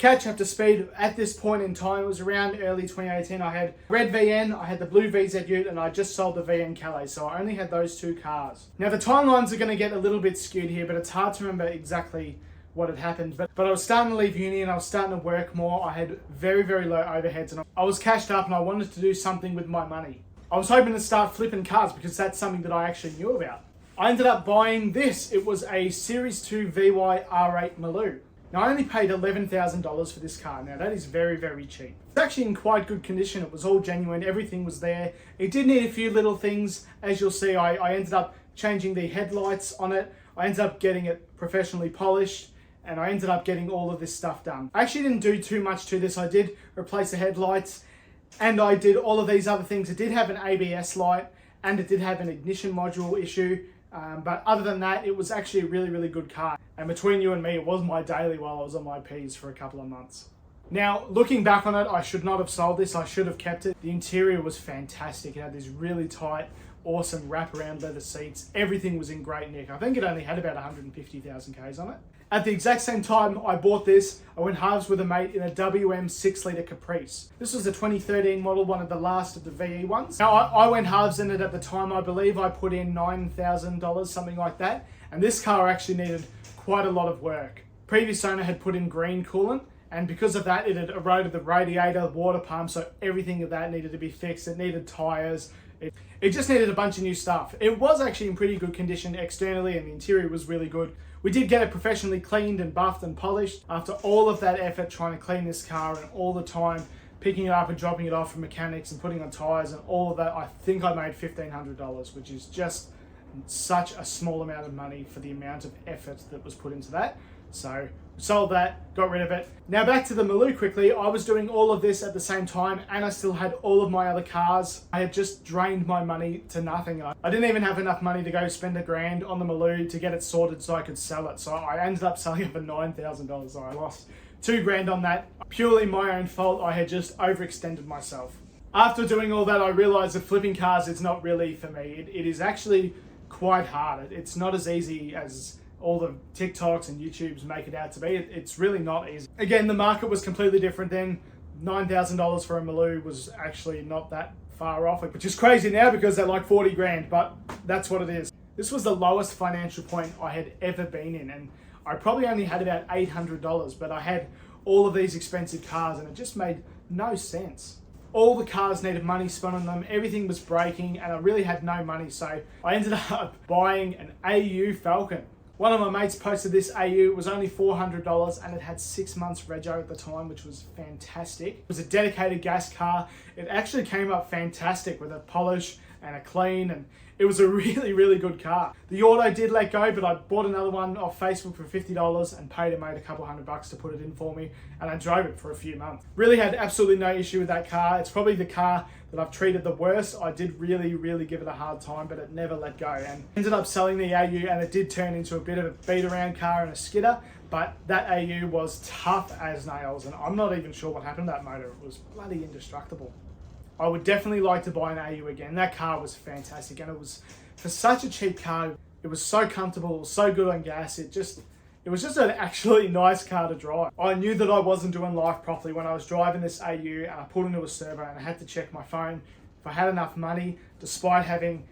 catch up to speed, at this point in time, it was around early 2018, I had red VN, I had the blue VZ Ute, and I just sold the VN Calais, so I only had those two cars. Now the timelines are going to get a little bit skewed here, but it's hard to remember exactly what had happened. But I was starting to leave uni and I was starting to work more. I had very, very low overheads and I was cashed up and I wanted to do something with my money. I was hoping to start flipping cars because that's something that I actually knew about. I ended up buying this. It was a Series 2 VY R8 Maloo. Now I only paid $11,000 for this car. Now that is very, very cheap. It's actually in quite good condition. It was all genuine. Everything was there. It did need a few little things. As you'll see, I ended up changing the headlights on it. I ended up getting it professionally polished. And I ended up getting all of this stuff done. I actually didn't do too much to this. I did replace the headlights and I did all of these other things. It did have an ABS light and it did have an ignition module issue. But other than that, it was actually a really, really good car. And between you and me, it was my daily while I was on my P's for a couple of months. Now, looking back on it, I should not have sold this. I should have kept it. The interior was fantastic. It had these really tight, awesome wraparound leather seats. Everything was in great nick. I think it only had about 150,000 Ks on it. At the exact same time I bought this, I went halves with a mate in a WM 6-litre Caprice. This was a 2013 model, one of the last of the VE ones. Now I went halves in it at the time. I believe I put in $9,000, something like that. And this car actually needed quite a lot of work. Previous owner had put in green coolant, and because of that it had eroded the radiator, water pump, so everything of that needed to be fixed. It needed tyres. It just needed a bunch of new stuff. It was actually in pretty good condition externally and the interior was really good. We did get it professionally cleaned and buffed and polished. After all of that effort trying to clean this car and all the time picking it up and dropping it off from mechanics and putting on tyres and all of that, I think I made $1,500, which is just such a small amount of money for the amount of effort that was put into that. So sold that, got rid of it. Now back to the Maloo quickly. I was doing all of this at the same time and I still had all of my other cars. I had just drained my money to nothing. I didn't even have enough money to go spend $1,000 on the Maloo to get it sorted so I could sell it. So I ended up selling it for $9,000. So I lost $2,000 on that. Purely my own fault. I had just overextended myself. After doing all that, I realized that flipping cars is not really for me. It is actually quite hard. It's not as easy as all the TikToks and YouTubes make it out to be. It's really not easy. Again, the market was completely different then. $9,000 for a Maloo was actually not that far off, which is crazy now because they're like 40 grand, but that's what it is. This was the lowest financial point I had ever been in, and I probably only had about $800, but I had all of these expensive cars and it just made no sense. All the cars needed money spent on them, everything was breaking, and I really had no money, so I ended up buying an AU Falcon. One of my mates posted this AU. It was only $400 and it had 6 months rego at the time, which was fantastic. It was a dedicated gas car. It actually came up fantastic with a polish and a clean, and it was a really, really good car. The auto did let go, but I bought another one off Facebook for $50 and paid a mate a couple $100 to put it in for me, and I drove it for a few months. Really had absolutely no issue with that car. It's probably the car that I've treated the worst. I did really, really give it a hard time, but it never let go, and ended up selling the AU, and it did turn into a bit of a beat around car and a skidder, but that AU was tough as nails, and I'm not even sure what happened to that motor. It was bloody indestructible. I would definitely like to buy an AU again. That car was fantastic, and it was, for such a cheap car, it was so comfortable, so good on gas. It was just an actually nice car to drive. I knew that I wasn't doing life properly when I was driving this AU and I pulled into a servo and I had to check my phone if I had enough money, despite having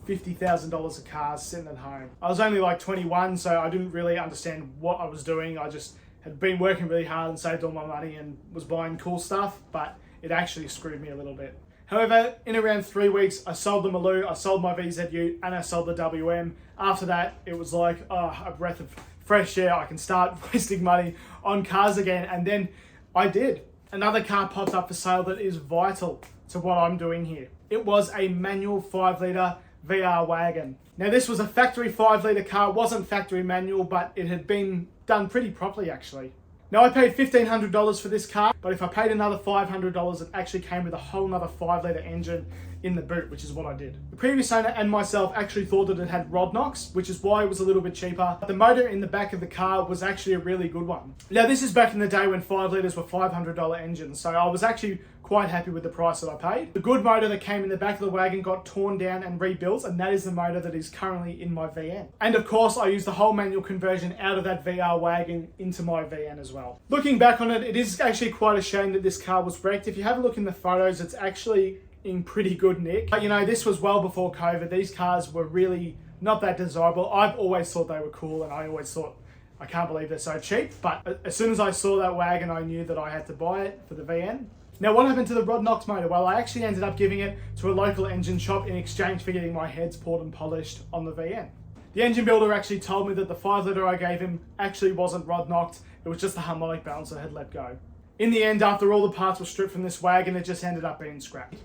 $50,000 of cars sitting at home. I was only like 21, so I didn't really understand what I was doing. I just had been working really hard and saved all my money and was buying cool stuff, but it actually screwed me a little bit. However, in around 3 weeks, I sold the Maloo, I sold my VZ Ute, and I sold the WM. After that, it was like a breath of fresh air. I can start wasting money on cars again, and then I did. Another car popped up for sale that is vital to what I'm doing here. It was a manual 5-litre VR Wagon. Now this was a factory 5-litre car. It wasn't factory manual, but it had been done pretty properly actually. Now I paid $1,500 for this car, but if I paid another $500, it actually came with a whole nother 5-litre engine in the boot, which is what I did. The previous owner and myself actually thought that it had rod knocks, which is why it was a little bit cheaper. The motor in the back of the car was actually a really good one. Now this is back in the day when 5 litres were $500 engines, so I was actually quite quite happy with the price that I paid. The good motor that came in the back of the wagon got torn down and rebuilt, and that is the motor that is currently in my VN. And of course, I used the whole manual conversion out of that VR Wagon into my VN as well. Looking back on it, it is actually quite a shame that this car was wrecked. If you have a look in the photos, it's actually in pretty good nick. But you know, this was well before COVID. These cars were really not that desirable. I've always thought they were cool, and I always thought, I can't believe they're so cheap. But as soon as I saw that wagon, I knew that I had to buy it for the VN. Now, what happened to the rod knocked motor? Well, I actually ended up giving it to a local engine shop in exchange for getting my heads poured and polished on the VN. The engine builder actually told me that the 5 litre I gave him actually wasn't rod knocked. It was just the harmonic balancer had let go. In the end, after all the parts were stripped from this wagon, it just ended up being scrapped.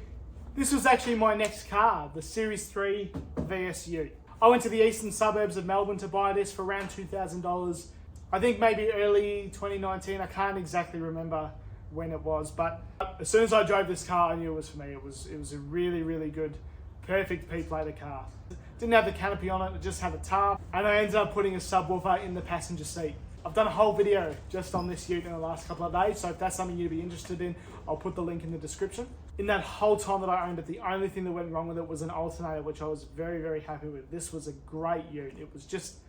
This was actually my next car, the Series 3 VSU. I went to the eastern suburbs of Melbourne to buy this for around $2,000. I think maybe early 2019, I can't exactly remember when it was, but as soon as I drove this car, I knew it was for me. It was a really, really good, perfect P-plater car. Didn't have the canopy on it, it just had a tarp, and I ended up putting a subwoofer in the passenger seat. I've done a whole video just on this ute in the last couple of days, so if that's something you'd be interested in, I'll put the link in the description. In that whole time that I owned it, the only thing that went wrong with it was an alternator, which I was very, very happy with. This was a great ute. It was just,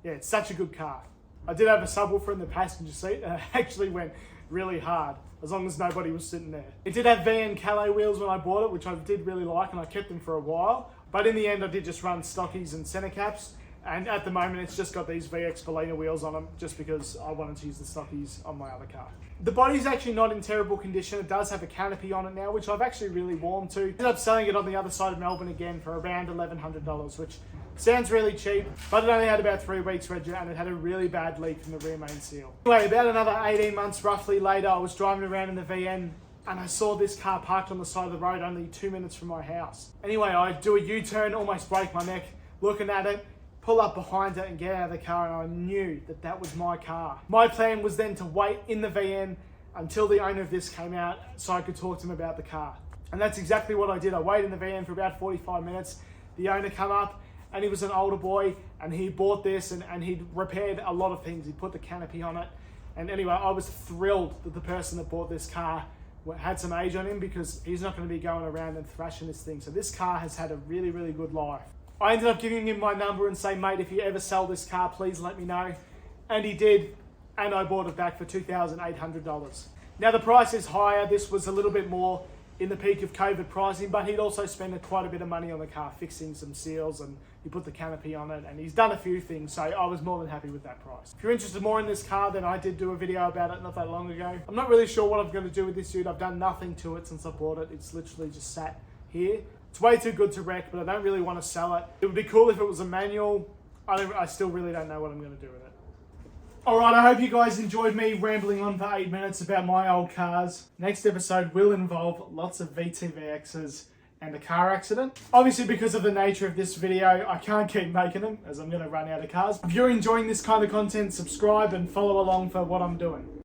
yeah, it's such a good car. I did have a subwoofer in the passenger seat, and it actually went really hard, as long as nobody was sitting there. It did have VN Calais wheels when I bought it, which I did really like, and I kept them for a while. But in the end, I did just run stockies and center caps. And at the moment, it's just got these VX Bellina wheels on them, just because I wanted to use the stockies on my other car. The body's actually not in terrible condition. It does have a canopy on it now, which I've actually really warmed to. I ended up selling it on the other side of Melbourne again for around $1,100, which sounds really cheap, but it only had about 3 weeks reg, and it had a really bad leak from the rear main seal. Anyway, about another 18 months roughly later, I was driving around in the VN, and I saw this car parked on the side of the road only 2 minutes from my house. Anyway, I do a U-turn, almost break my neck, looking at it, pull up behind it and get out of the car, and I knew that that was my car. My plan was then to wait in the VN until the owner of this came out so I could talk to him about the car. And that's exactly what I did. I waited in the VN for about 45 minutes. The owner came up, and he was an older boy, and he bought this, and he'd repaired a lot of things. He put the canopy on it. And anyway, I was thrilled that the person that bought this car had some age on him, because he's not going to be going around and thrashing this thing. So this car has had a really, really good life. I ended up giving him my number and saying, mate, if you ever sell this car, please let me know. And he did, and I bought it back for $2,800. Now the price is higher. This was a little bit more in the peak of COVID pricing, but he'd also spent quite a bit of money on the car, fixing some seals, and he put the canopy on it, and he's done a few things, so I was more than happy with that price. If you're interested more in this car, then I did do a video about it not that long ago. I'm not really sure what I'm going to do with this ute. I've done nothing to it since I bought it. It's literally just sat here. It's way too good to wreck, but I don't really want to sell it. It would be cool if it was a manual. I still really don't know what I'm going to do with it. Alright, I hope you guys enjoyed me rambling on for 8 minutes about my old cars. Next episode will involve lots of VTVXs and a car accident. Obviously, because of the nature of this video, I can't keep making them, as I'm going to run out of cars. If you're enjoying this kind of content, subscribe and follow along for what I'm doing.